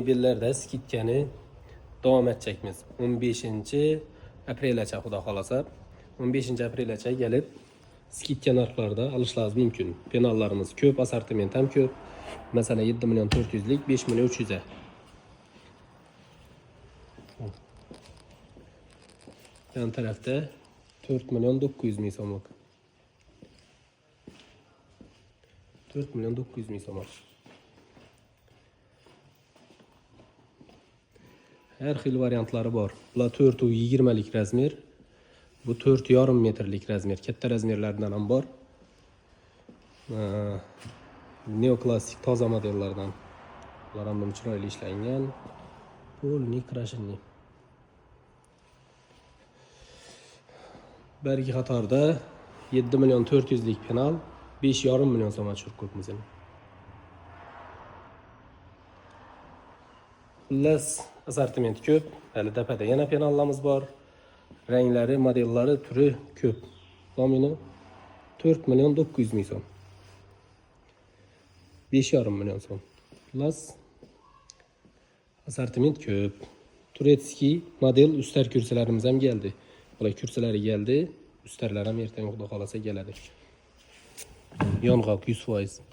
Mebellarda skitkani davom etacakmiz. 15 aprelgacha xudo xolasa 15 aprelgacha kelib skitka narxlarida alishlaringiz mumkin. Penallarimiz ko'p, assortiment ham ko'p. Masalan 7.400 lik 5.300 ga. Yan tarafda 4.900 so'mlik. 4.900 so'mlik. Her xil variantlari bor. Bular 420 lik razmer. Bu 4,5 metrlik razmer. Katta razmerlardan ham bor. Neoklassik toza modellardan. Bular ham chiroyli ishlangan. Polni krashinni. Bergi qatorda 7.400 lik penal 5,5 million so'mga tushirib ko'pmiz. Xullas, assortiment ko'p. Hali dapada yana penallarimiz bor. Ranglari, modellari, turi ko'p. Nomini 4.900 so'm. 5,5 million so'm. Xullas, assortiment ko'p. Turetskiy model ustar kursilarimiz ham keldi. Bular kursilari keldi. Ustarlar ham ertaga xudo xolasa keladi. Yong'oq 100%.